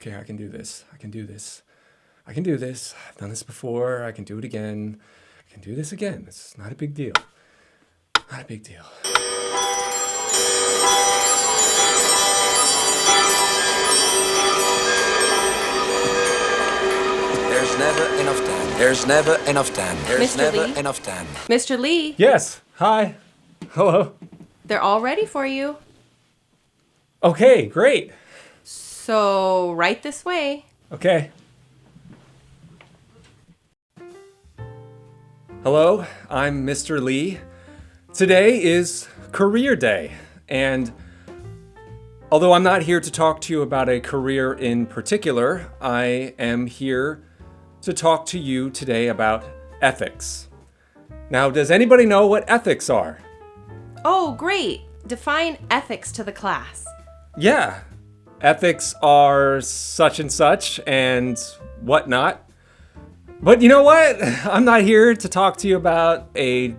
Okay, I can do this. I can do this. I can do this. I've done this before. I can do it again. I can do this again. It's not a big deal. Not a big deal. There's never enough time. There's never enough time. There's Mr. never Lee? enough time. Mr. Lee, Yes. Hi. Hello. they're all ready for you. Okay, great. So, right this way. Okay. Hello, I'm Mr. Lee. Today is Career Day, and although I'm not here to talk to you about a career in particular, I am here to talk to you today about ethics. Now, does anybody know what ethics are? Oh, great. Define ethics to the class. Yeah, ethics are such and whatnot. But you know what? I'm not here to talk to you about a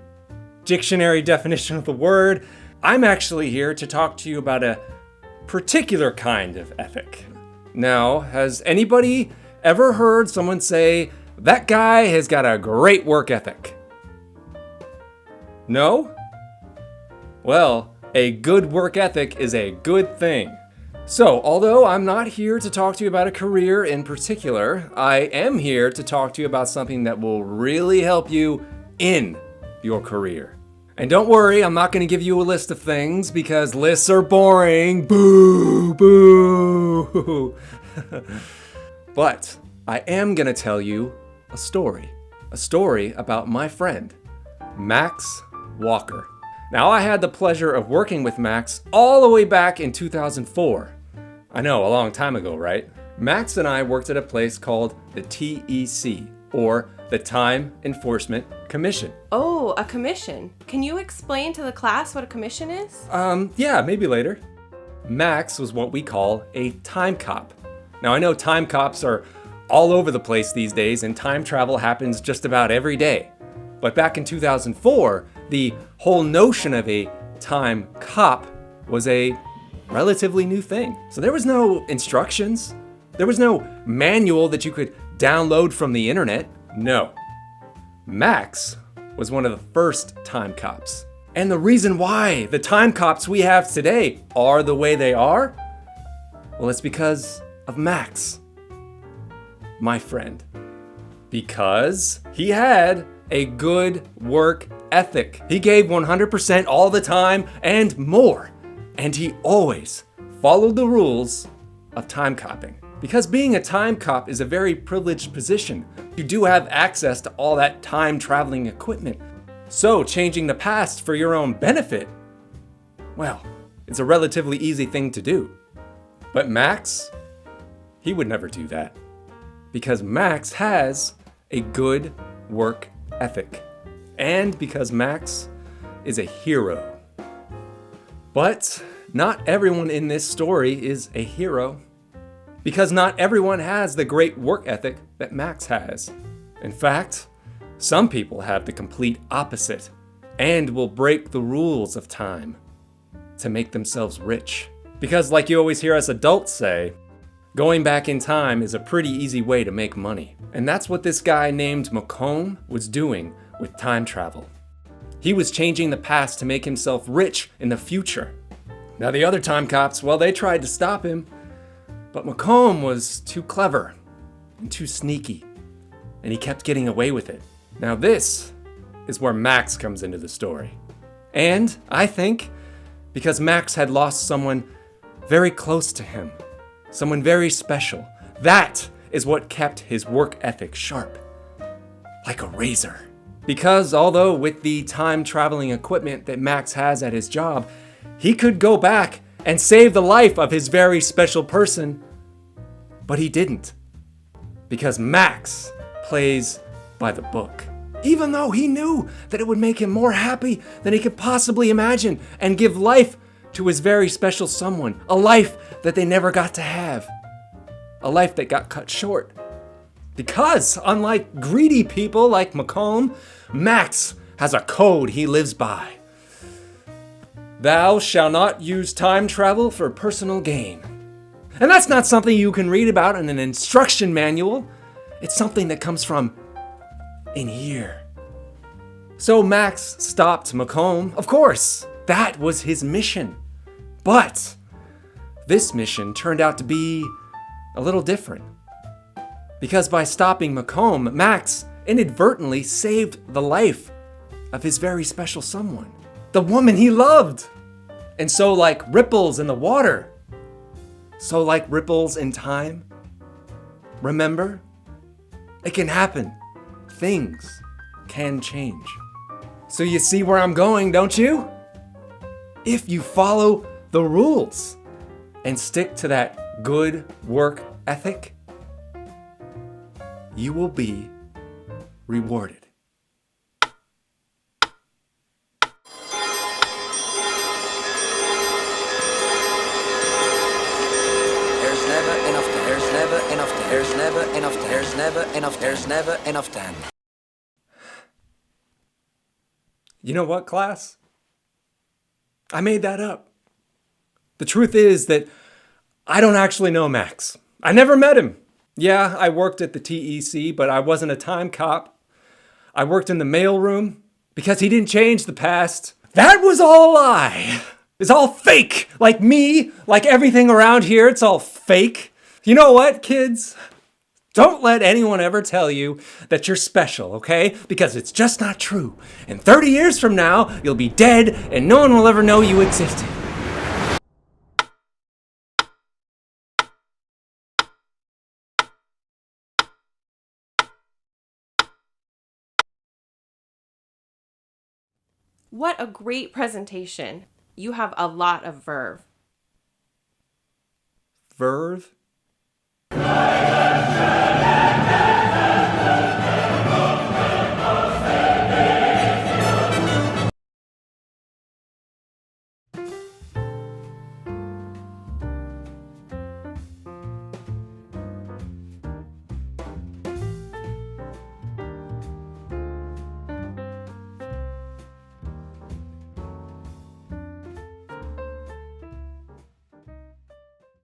dictionary definition of the word. I'm actually here to talk to you about a particular kind of ethic. Now, has anybody ever heard someone say, that guy has got a great work ethic? No? Well, a good work ethic is a good thing. So, although I'm not here to talk to you about a career in particular, I am here to talk to you about something that will really help you in your career. And don't worry, I'm not going to give you a list of things because lists are boring. Boo, boo. But I am going to tell you a story about my friend, Max Walker. Now, I had the pleasure of working with Max all the way back in 2004. I know, a long time ago, right? Max and I worked at a place called the TEC, or the Time Enforcement Commission. Oh, a commission. Can you explain to the class what a commission is? Yeah, maybe later. Max was what we call a time cop. Now, I know time cops are all over the place these days, and time travel happens just about every day. But back in 2004, the whole notion of a time cop was a relatively new thing. So there was no instructions. There was no manual that you could download from the internet. No. Max was one of the first time cops. And the reason why the time cops we have today are the way they are, well, it's because of Max, my friend. Because he had a good work ethic. He gave 100% all the time and more. And he always followed the rules of time copping. Because being a time cop is a very privileged position. You do have access to all that time traveling equipment. So changing the past for your own benefit, well, it's a relatively easy thing to do. But Max, he would never do that. Because Max has a good work ethic. And because Max is a hero. But not everyone in this story is a hero. Because not everyone has the great work ethic that Max has. In fact, some people have the complete opposite and will break the rules of time to make themselves rich. Because like you always hear us adults say, going back in time is a pretty easy way to make money. And that's what this guy named McComb was doing with time travel. He was changing the past to make himself rich in the future. Now the other time cops, well, they tried to stop him, but McComb was too clever and too sneaky, and he kept getting away with it. Now this is where Max comes into the story. And I think because Max had lost someone very close to him, someone very special, that is what kept his work ethic sharp, like a razor. Because although with the time traveling equipment that Max has at his job, he could go back and save the life of his very special person, but he didn't. Because Max plays by the book. Even though he knew that it would make him more happy than he could possibly imagine and give life to his very special someone, a life that they never got to have, a life that got cut short. Because, unlike greedy people like McComb, Max has a code he lives by. Thou shalt not use time travel for personal gain. And that's not something you can read about in an instruction manual. It's something that comes from in here. So Max stopped Macomb. Of course, that was his mission. But this mission turned out to be a little different. Because by stopping Macomb, Max inadvertently saved the life of his very special someone, the woman he loved. And so, like ripples in the water, so like ripples in time, remember, it can happen. Things can change. So you see where I'm going, don't you? If you follow the rules and stick to that good work ethic, you will be rewarded. There's never enough time. There's never enough time. There's never enough time. There's never enough. There's never enough time. You know what, class? I made that up. The truth is that I don't actually know Max. I never met him. Yeah, I worked at the TEC, but I wasn't a time cop. I worked in the mailroom because he didn't change the past. That was all a lie. It's all fake. Like me, like everything around here, it's all fake. You know what, kids? Don't let anyone ever tell you that you're special, okay? Because it's just not true. And 30 years from now, you'll be dead and no one will ever know you existed. What a great presentation. You have a lot of verve. Verve?